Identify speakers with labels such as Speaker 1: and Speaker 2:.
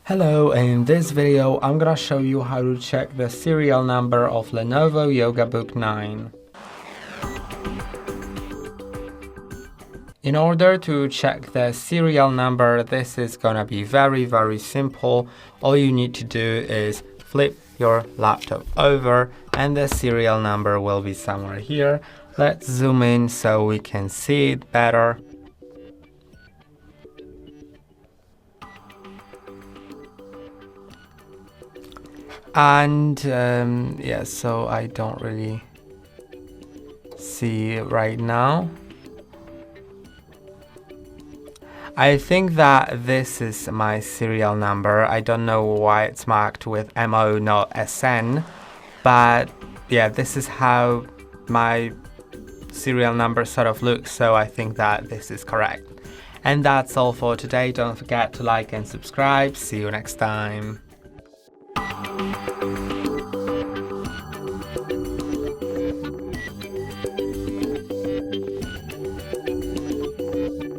Speaker 1: Hello, in this video I'm gonna show you how to check the serial number of LENOVO Yoga Book 9. In order to check the serial number, this is gonna be very simple. All you need to do is flip your laptop over and the serial number will be somewhere here. Let's zoom in so we can see it better. And so I don't really see it right now. I think that this is my serial number. I don't know why it's marked with MO, not SN, but yeah, this is how my serial number sort of looks, so I think that this is correct. And that's all for today. Don't forget to like and subscribe. See you next time.